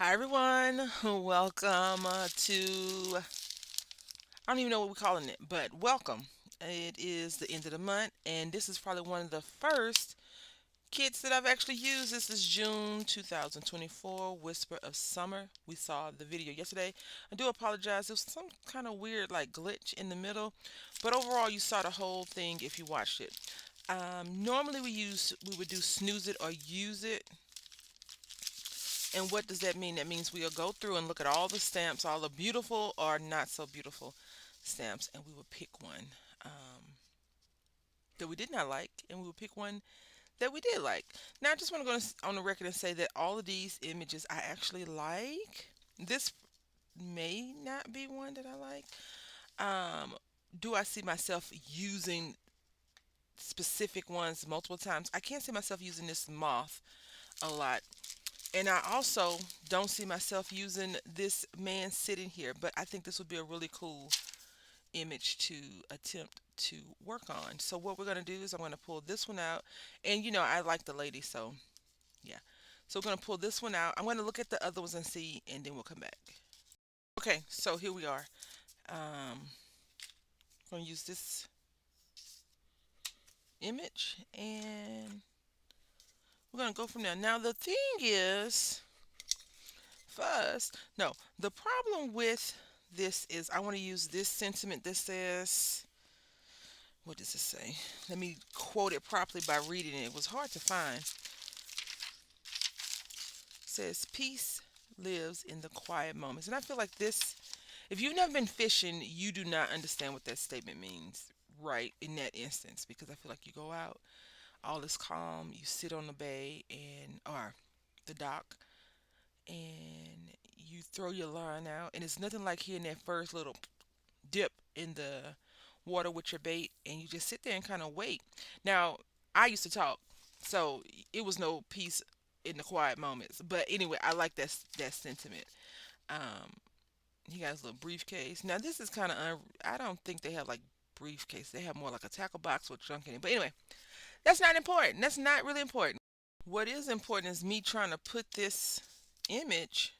Hi everyone, welcome to, I don't even know what we're calling it, but welcome. It is the end of the month, and this is probably one of the first kits that I've actually used. This is June 2024, Whisper of Summer. We saw the video yesterday. I do apologize, there was some kind of weird like glitch in the middle, but overall you saw the whole thing if you watched it. Normally we would do snooze it or use it. And what does that mean? That means we'll go through and look at all the stamps, all the beautiful or not so beautiful stamps, and we will pick one that we did not like, and we will pick one that we did like. Now, I just want to go on the record and say that all of these images I actually like. This may not be one that I like. Um, do I see myself using specific ones multiple times? I can't see myself using this moth a lot. And I also don't see myself using this man sitting here, but I think this would be a really cool image to attempt to work on. So what we're going to do is I'm going to pull this one out. And I like the lady, so yeah. So we're going to pull this one out. I'm going to look at the other ones and see, and then we'll come back. Okay, so here we are. I'm going to use this image, and we're going to go from there. Now the thing is, first, no, the problem with this is I want to use this sentiment that says, what does it say? Let me quote it properly by reading it. It was hard to find. It says, peace lives in the quiet moments. And I feel like this, if you've never been fishing, you do not understand what that statement means right in that instance, because I feel like you go out, all is calm, you sit on the bay or the dock, and you throw your line out, and it's nothing like hearing that first little dip in the water with your bait, and you just sit there and kind of wait. Now, I used to talk, so it was no peace in the quiet moments. But anyway, I like that sentiment. Um, he got his little briefcase. Now this is kind of I don't think they have like briefcase. They have more like a tackle box with junk in it. But anyway, that's not important. That's not really important. What is important is me trying to put this image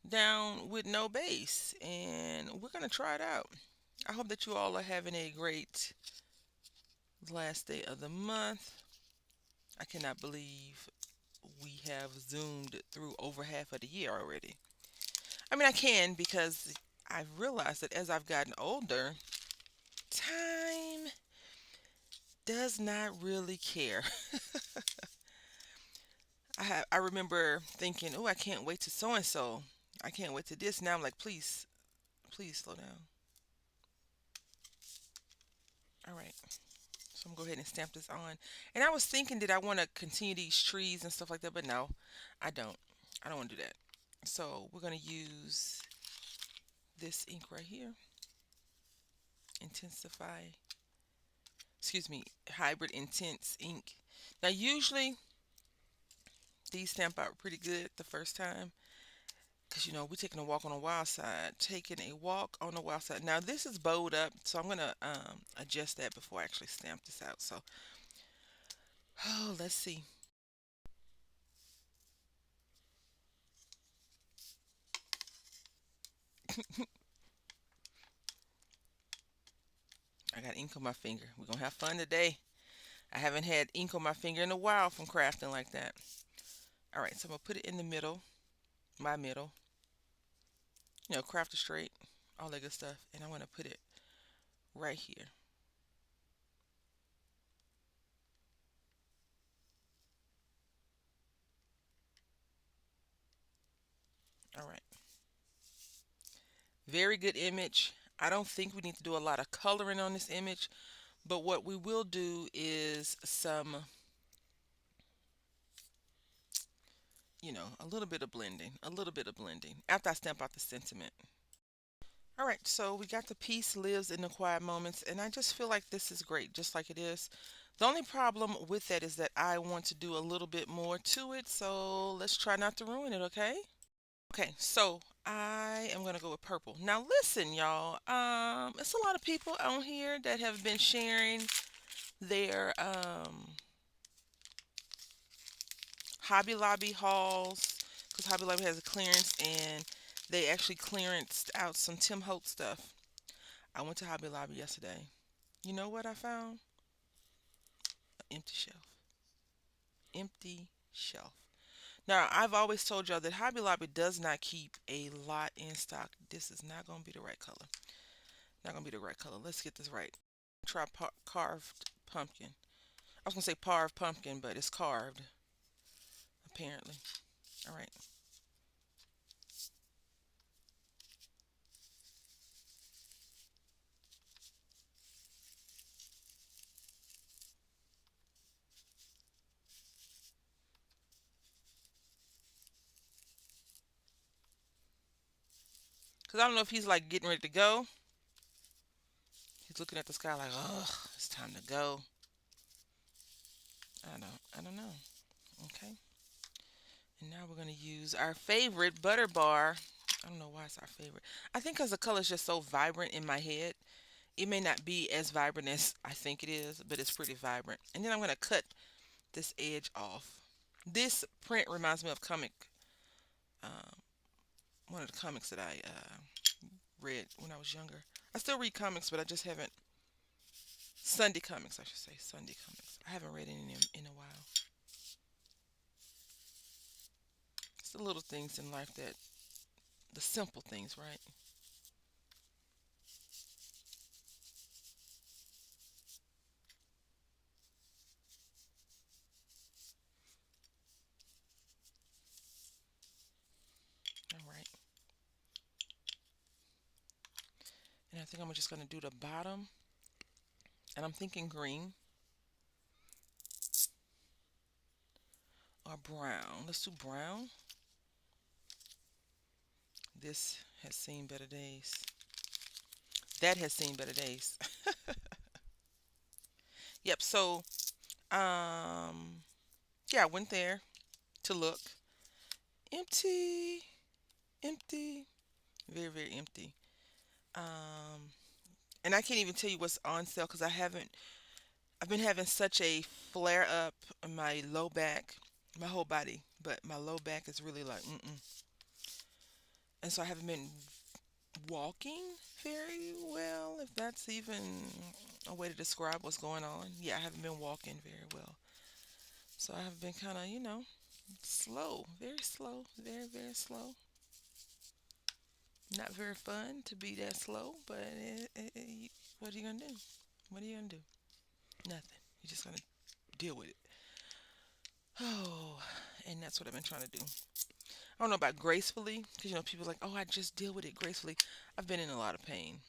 down with no base, and we're gonna try it out. I hope that you all are having a great last day of the month. I cannot believe we have zoomed through over half of the year already. I mean, I can because I've realized that as I've gotten older, time does not really care. I remember thinking, oh, I can't wait to so and so. I can't wait to this. Now I'm like, please, please slow down. All right. So I'm gonna go ahead and stamp this on. And I was thinking, did I want to continue these trees and stuff like that? But no, I don't. I don't want to do that. So we're gonna use this ink right here. Intensify. Excuse me, hybrid intense ink. Now usually these stamp out pretty good the first time, because we're taking a walk on the wild side. Taking a walk on the wild side. Now this is bowed up, so I'm gonna adjust that before I actually stamp this out. So, oh, let's see. I got ink on my finger. We're gonna have fun today. I haven't had ink on my finger in a while from crafting like that. All right, so I'm gonna put it in the middle, my middle. Craft it straight, all that good stuff, and I want to put it right here. All right. Very good image. I don't think we need to do a lot of coloring on this image, but what we will do is some, a little bit of blending, after I stamp out the sentiment. All right, so we got the peace lives in the quiet moments, and I just feel like this is great, just like it is. The only problem with that is that I want to do a little bit more to it, so let's try not to ruin it, okay? Okay, so I am gonna go with purple. Now listen, y'all. It's a lot of people on here that have been sharing their Hobby Lobby hauls. because Hobby Lobby has a clearance, and they actually clearanced out some Tim Holtz stuff. I went to Hobby Lobby yesterday. You know what I found? An empty shelf. Empty shelf. Now, I've always told y'all that Hobby Lobby does not keep a lot in stock. This is not going to be the right color. Not going to be the right color. Let's get this right. Try carved pumpkin. I was going to say carved pumpkin, but it's carved, apparently. All right. Because I don't know if he's like getting ready to go. He's looking at the sky like, ugh, it's time to go. I don't know. Okay. And now we're going to use our favorite butter bar. I don't know why it's our favorite. I think because the color is just so vibrant in my head. It may not be as vibrant as I think it is, but it's pretty vibrant. And then I'm going to cut this edge off. This print reminds me of um, one of the comics that I read when I was younger. I still read comics, but I just haven't. Sunday comics, I should say. Sunday comics. I haven't read any of them in a while. It's the little things in life that, the simple things, right? All right. And I think I'm just going to do the bottom. And I'm thinking green or brown. Let's do brown. This has seen better days. That has seen better days. Yep. So, um, yeah, I went there to look. Empty, empty, very, very empty. Um, and I can't even tell you what's on sale because I haven't. I've been having such a flare up in my low back, my whole body, but my low back is really like, mm-mm. And so I haven't been walking very well, if that's even a way to describe what's going on. Yeah, I haven't been walking very well. So I have been kind of, slow, very slow, very, very slow. Not very fun to be that slow, but what are you going to do? What are you going to do? Nothing. You're just going to deal with it. Oh, and that's what I've been trying to do. I don't know about gracefully, because people are like, oh, I just deal with it gracefully. I've been in a lot of pain,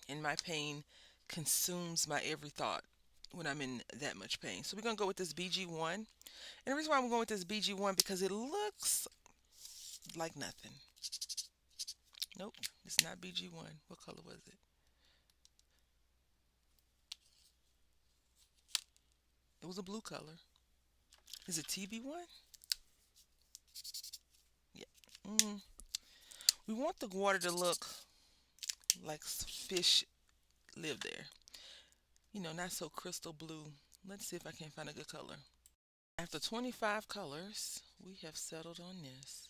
and my pain consumes my every thought when I'm in that much pain. So we're gonna go with this BG1, and the reason why I'm going with this BG1 because it looks like nothing. Nope, it's not BG1. What color was it? It was a blue color. Is it TB1? Yeah. Mm. We want the water to look like fish live there. Not so crystal blue. Let's see if I can find a good color. After 25 colors, we have settled on this.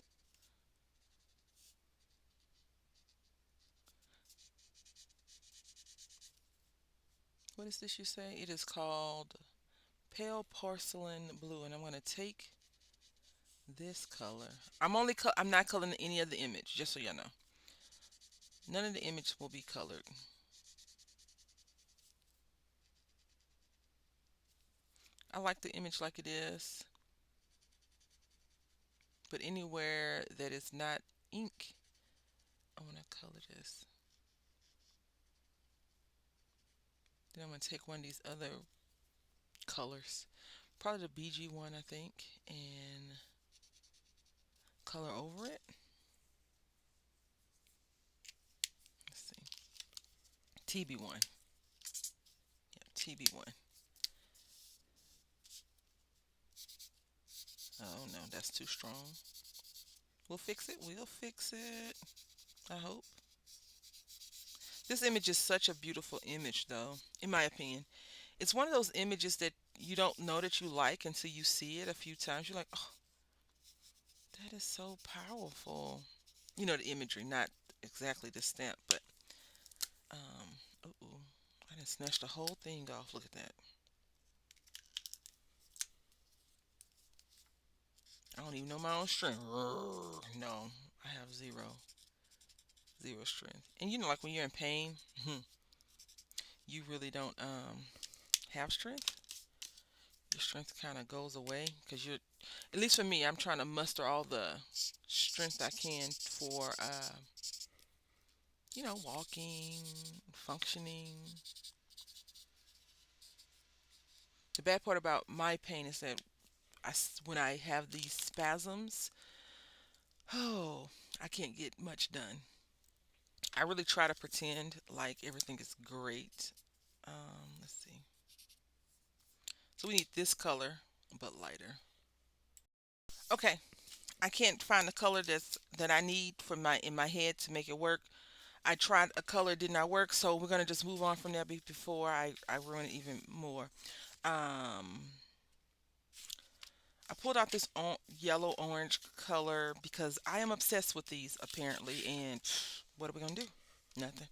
What is this you say? It is called Pale Porcelain Blue, and I'm going to take this color. I'm not coloring any of the image, just so y'all know. None of the image will be colored. I like the image like it is, but anywhere that is not ink, I want to color this. Then I'm going to take one of these other colors, probably the BG1, I think, and color over it. Let's see. TB1. Yeah, TB1. Oh no, that's too strong. We'll fix it. We'll fix it. I hope. This image is such a beautiful image, though, in my opinion. It's one of those images that you don't know that you like until you see it a few times. You're like, oh, is so powerful. You know, the imagery, not exactly the stamp, but ooh, I done snatched the whole thing off. Look at that. I don't even know my own strength. No, I have zero strength. And you know, like when you're in pain, you really don't have strength. Your strength kind of goes away because you're, at least for me, I'm trying to muster all the strength I can for, walking, functioning. The bad part about my pain is that when I have these spasms, oh, I can't get much done. I really try to pretend like everything is great. Let's see. So we need this color, but lighter. Okay, I can't find the color that I need for my in my head to make it work. I tried a color, did not work, so we're gonna just move on from there before I ruin it even more. Um, I pulled out this yellow orange color because I am obsessed with these apparently. And what are we gonna do? Nothing.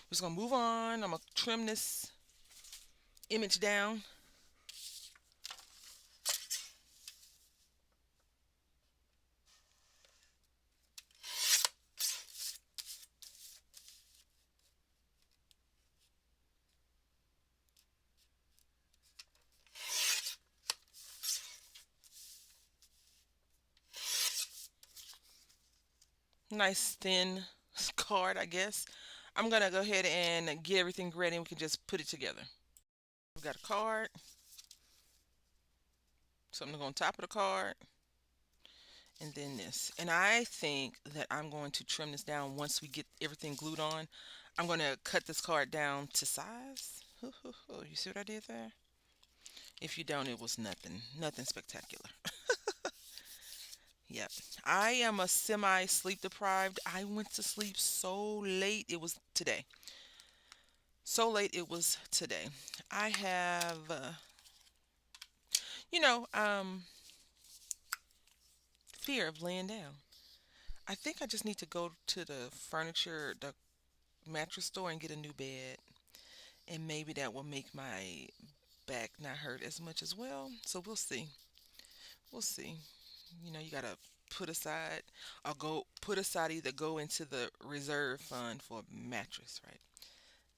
We're just gonna move on. I'm gonna trim this image down. Nice thin card, I guess. I'm gonna go ahead and get everything ready and we can just put it together. We've got a card, something to go on top of the card, and then this. And I think that I'm going to trim this down once we get everything glued on. I'm going to cut this card down to size. You see what I did there? If you don't, it was nothing spectacular. Yep. I am a semi sleep deprived. I went to sleep so late. It was today. So late it was today. I have, you know, um, fear of laying down. I think I just need to go to the mattress store and get a new bed. And maybe that will make my back not hurt as much as well. So we'll see. We'll see. You gotta put aside or go put aside either go into the reserve fund for a mattress, right?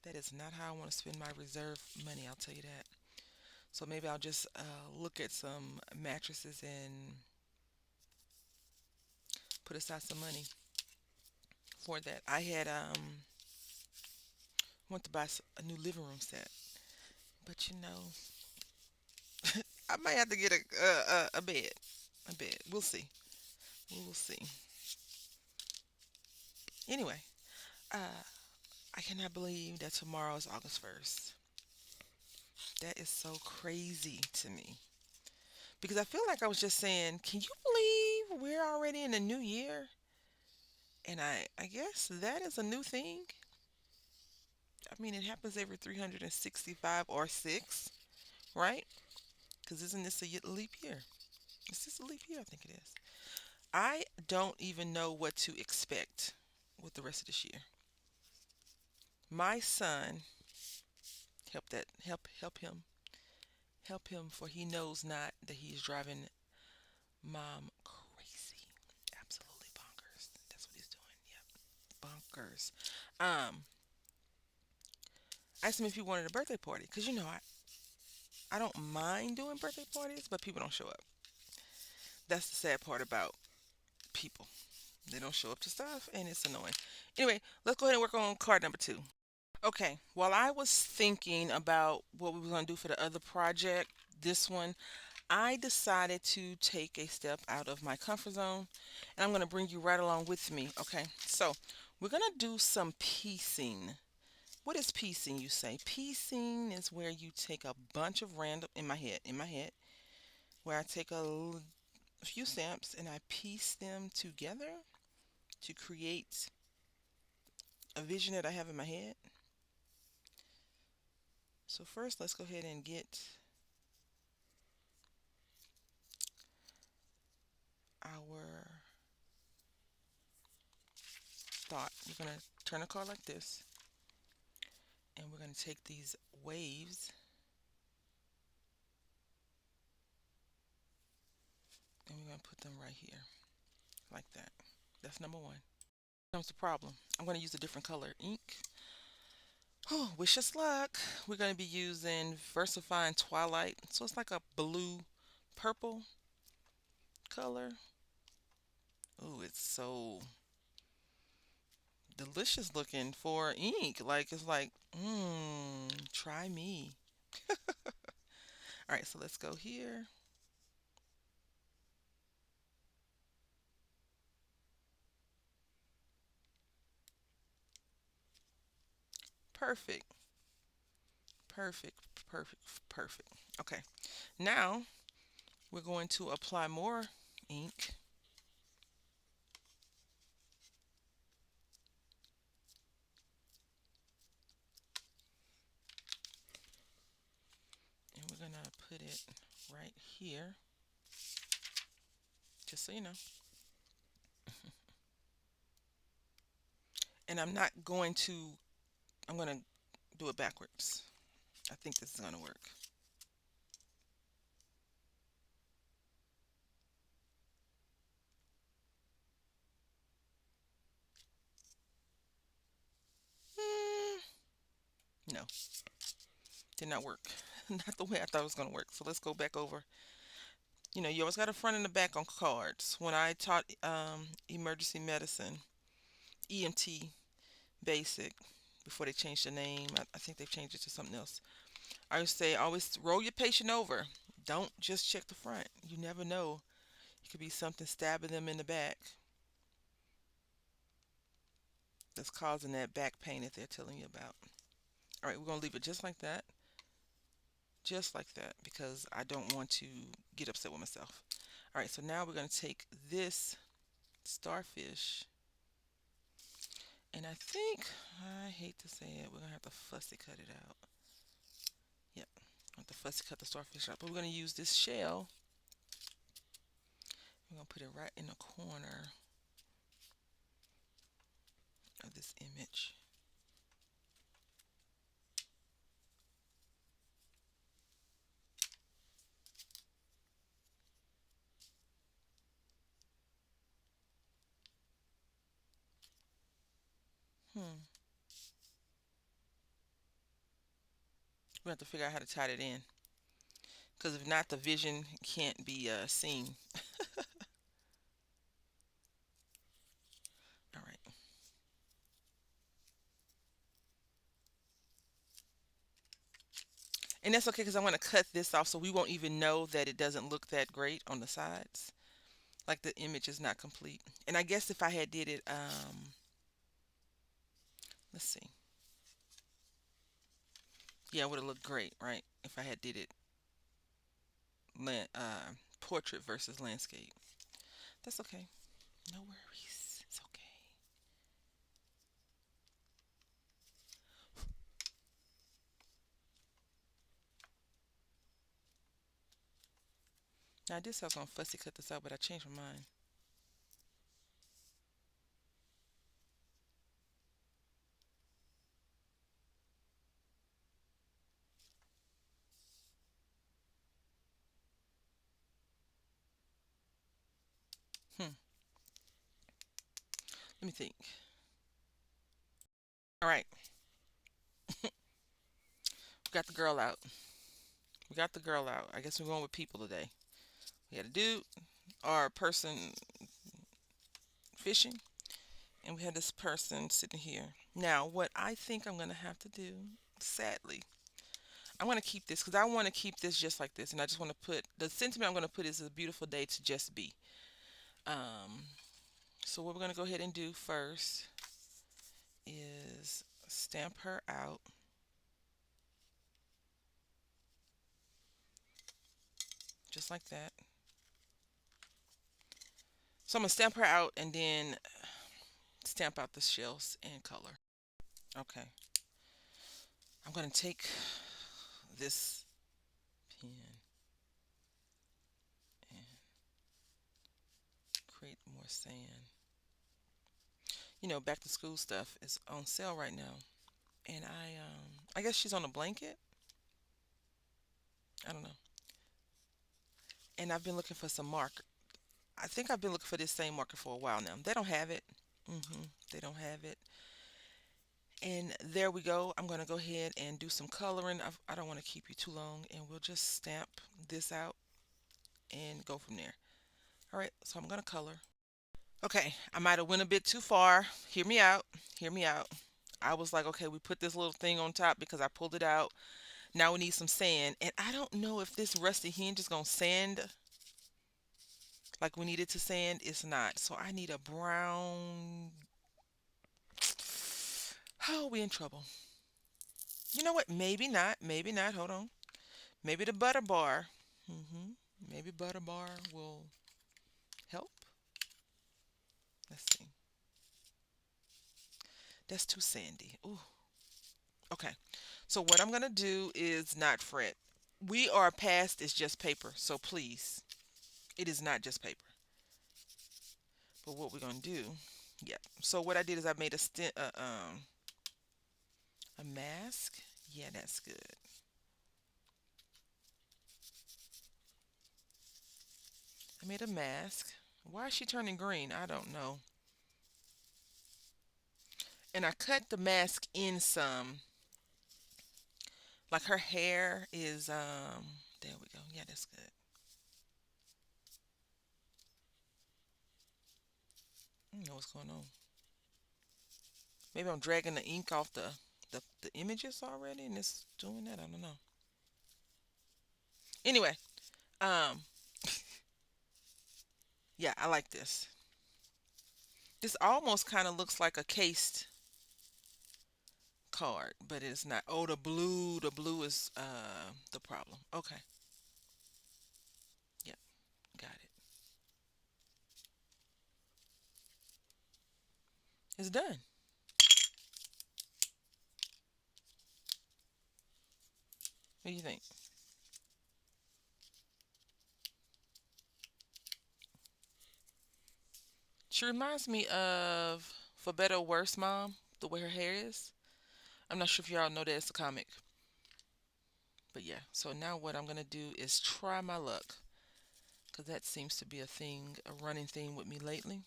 That is not how I want to spend my reserve money, I'll tell you that. So maybe I'll just look at some mattresses and put aside some money for that. I had went to buy a new living room set, but I might have to get a bed. A bed. We'll see. We will see. Anyway, uh, I cannot believe that tomorrow is August 1st. That is so crazy to me. Because I feel like I was just saying, can you believe we're already in the new year? And I guess that is a new thing. I mean, it happens every 365 or 6, right? Because isn't this a leap year? Is this a leap year? I think it is. I don't even know what to expect with the rest of this year. My son, help him, for he knows not that he is driving mom crazy, absolutely bonkers. That's what he's doing. Yep, bonkers. I asked him if he wanted a birthday party because I don't mind doing birthday parties, but people don't show up. That's the sad part about people. They don't show up to stuff, and it's annoying. Anyway, let's go ahead and work on card number 2. Okay, while I was thinking about what we were going to do for the other project, this one, I decided to take a step out of my comfort zone, and I'm going to bring you right along with me. Okay, so we're going to do some piecing. What is piecing, you say? Piecing is where you take a bunch of random, in my head, where I take a few stamps and I piece them together to create a vision that I have in my head. So first, let's go ahead and get our thought. You're going to turn the card like this, and we're going to take these waves and we're going to put them right here, like that. That's number one. Comes the problem. I'm going to use a different color ink. Oh, wish us luck. We're going to be using Versifying Twilight. So it's like a blue purple color. Oh, it's so delicious looking for ink. Like, it's like, try me. All right, so let's go here. Perfect. Perfect. Perfect. Perfect. Okay. Now we're going to apply more ink. And we're going to put it right here. Just so you know. And I'm not going to, I'm going to do it backwards. I think this is going to work. No, did not work. Not the way I thought it was going to work. So let's go back over. You know, you always got a front and a back on cards. When I taught emergency medicine, EMT basic, before they changed the name, I think they've changed it to something else. I would say always roll your patient over. Don't just check the front. You never know. It could be something stabbing them in the back that's causing that back pain that they're telling you about. All right, we're going to leave it just like that. Just like that, because I don't want to get upset with myself. All right, so now we're going to take this starfish, and I think, I hate to say it, we're going to have to fussy cut it out. Yep, I have to fussy cut the starfish out, but we're going to use this shell. We're going to put it right in the corner of this image. We have to figure out how to tie it in, because if not, the vision can't be seen. All right. And that's okay, because I want to cut this off so we won't even know that it doesn't look that great on the sides. Like the image is not complete. And I guess if I had did it, let's see. Yeah, it would have looked great, right? If I had did it portrait versus landscape. That's okay. No worries. It's okay. Now I did say I was going to fussy cut this out, but I changed my mind. Hmm. Let me think. All right. We got the girl out. We got the girl out. I guess we're going with people today. We had a dude or a person fishing, and we had this person sitting here. Now, what I think I'm going to have to do, sadly, I'm going to keep this because I want to keep this just like this. And I just want to put, the sentiment I'm going to put is a beautiful day to just be. Um, so what we're going to go ahead and do first is stamp her out. Just like that. So I'm going to stamp her out and then stamp out the shells and color. Okay. I'm going to take this pen and create more sand. back to school stuff is on sale right now. And I guess she's on a blanket. I don't know. And I've been looking for some marker. I think I've been looking for this same marker for a while now. They don't have it. They don't have it. And there we go. I'm going to go ahead and do some coloring. I don't want to keep you too long, and we'll just stamp this out and go from there. All right, so I'm going to color. Okay, I might have went a bit too far. Hear me out. Hear me out. I was like, okay, we put this little thing on top because I pulled it out. Now we need some sand. And I don't know if this rusty hinge is going to sand like we need it to sand. It's not. So I need a brown. Oh, we in trouble. You know what? Maybe not. Maybe not. Hold on. Maybe the butter bar. hmm Maybe butter bar will help. Let's see. That's too sandy. Ooh. Okay. So what I'm going to do is not fret. We are past it's just paper. So please, it is not just paper. But what we're going to do, yeah. So what I did is I made a mask. Yeah, that's good. I made a mask. Why is she turning green? I don't know. And I cut the mask in some. Like her hair is there we go. Yeah, that's good. I don't know what's going on. Maybe I'm dragging the ink off the images already and it's doing that. I don't know. Anyway, um yeah, I like this. This almost kind of looks like a cased card, but it's not. Oh, the blue is the problem. Okay. Yep, got it. It's done. What do you think? She reminds me of For Better or Worse Mom, the way her hair is. I'm not sure if y'all know that it's a comic. But yeah, so now what I'm going to do is try my luck. Because that seems to be a thing, a running theme with me lately.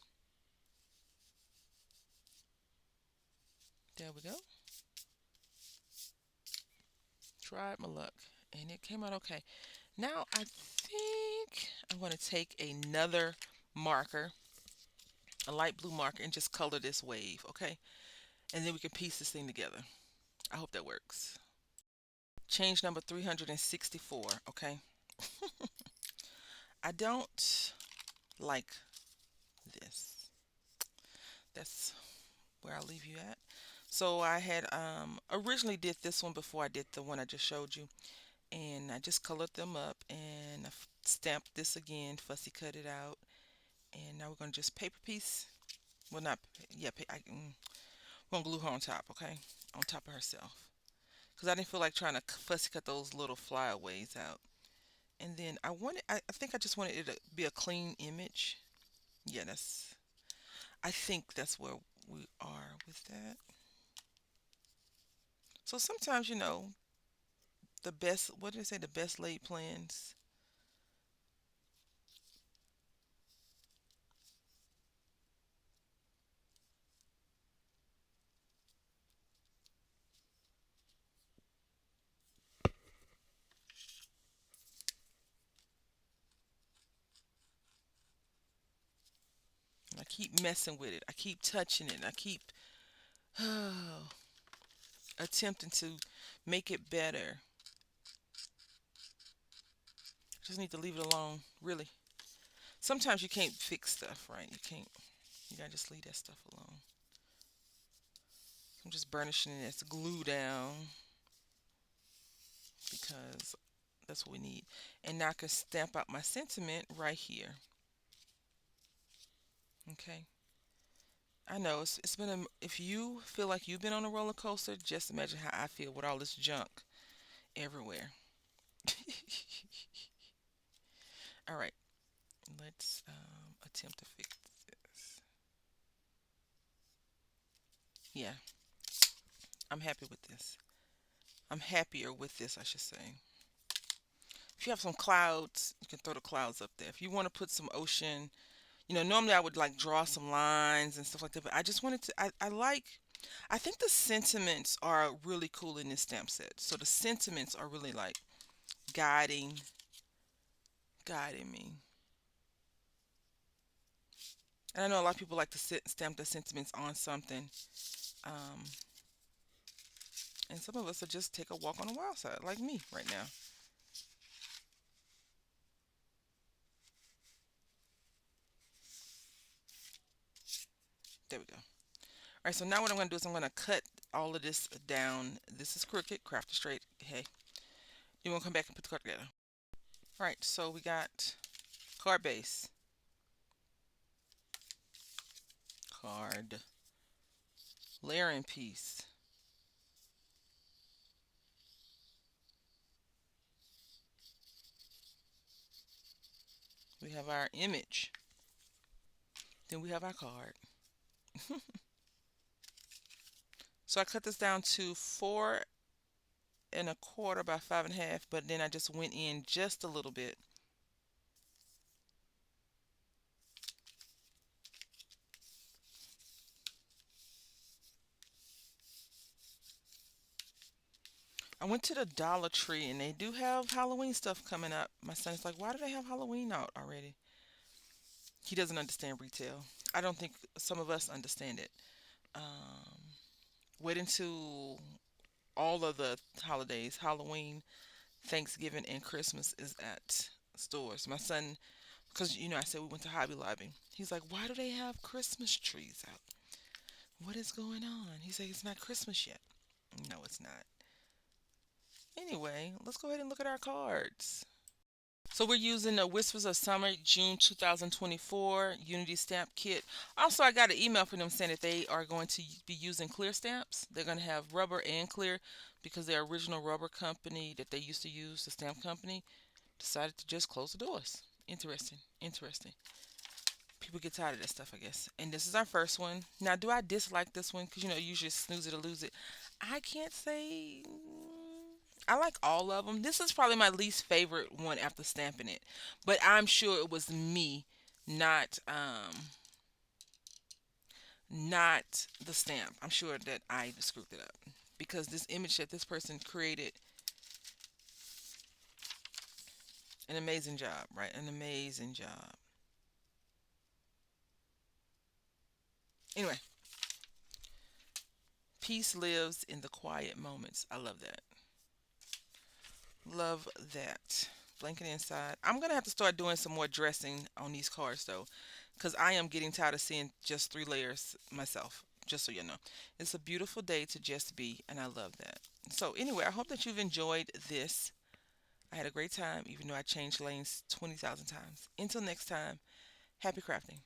There we go. Tried my luck. And it came out okay. Now I think I'm going to take another marker, a light blue marker, and just color this wave, okay? And then we can piece this thing together. I hope that works. Change number 364, okay? I don't like this. That's where I'll leave you at. So I had originally did this one before I did the one I just showed you. And I just colored them up and I stamped this again, fussy cut it out. And now we're going to just paper piece. Well, not, yeah, we're going to glue her on top, okay? On top of herself. Because I didn't feel like trying to fussy cut those little flyaways out. And then I think I just wanted it to be a clean image. Yeah, I think that's where we are with that. So sometimes, the best, what did they say, the best laid plans? I keep messing with it. I keep touching it. I keep attempting to make it better. Just need to leave it alone, really. Sometimes you can't fix stuff, right? You can't. You gotta just leave that stuff alone. I'm just burnishing it as glue down because that's what we need. And now I can stamp out my sentiment right here. Okay. I know it's been if you feel like you've been on a roller coaster, just imagine how I feel with all this junk everywhere. All right, let's attempt to fix this. Yeah, I'm happy with this. I'm happier with this, I should say. If you have some clouds, you can throw the clouds up there. If you want to put some ocean, normally I would like draw some lines and stuff like that, but I just wanted to, I think the sentiments are really cool in this stamp set. So the sentiments are really like guiding, guiding me. And I know a lot of people like to stamp the sentiments on something. Um, and some of us will just take a walk on the wild side, like me right now. There we go. All right, so now what I'm going to do is I'm going to cut all of this down. This is crooked, craft it straight. Hey, you want to come back and put the card together. All right, so we got card base, card, layering piece. We have our image. Then we have our card. So I cut this down to 4 1/4 by 5 1/2, but then I just went in just a little bit. I went to the Dollar Tree and they do have Halloween stuff coming up. My son's like, why do they have Halloween out already? He doesn't understand retail. I don't think some of us understand it. Wait until all of the holidays, Halloween, Thanksgiving, and Christmas is at stores. My son, because I said we went to Hobby Lobby. He's like, why do they have Christmas trees out? What is going on? He's like, it's not Christmas yet. No, it's not. Anyway, let's go ahead and look at our cards. So we're using the Whispers of Summer June 2024 Unity Stamp Kit. Also, I got an email from them saying that they are going to be using clear stamps. They're going to have rubber and clear because their original rubber company that they used to use, the stamp company, decided to just close the doors. Interesting. Interesting. People get tired of that stuff, I guess. And this is our first one. Now, do I dislike this one? Because, usually snooze it or lose it. I can't say. I like all of them. This is probably my least favorite one after stamping it. But I'm sure it was me, not not the stamp. I'm sure that I screwed it up. Because this image that this person created, an amazing job, right? An amazing job. Anyway, peace lives in the quiet moments. I love that. Love that. Blanket inside. I'm going to have to start doing some more dressing on these cards though, because I am getting tired of seeing just 3 layers myself, just so you know. It's a beautiful day to just be, and I love that. So anyway, I hope that you've enjoyed this. I had a great time, even though I changed lanes 20,000 times. Until next time, happy crafting.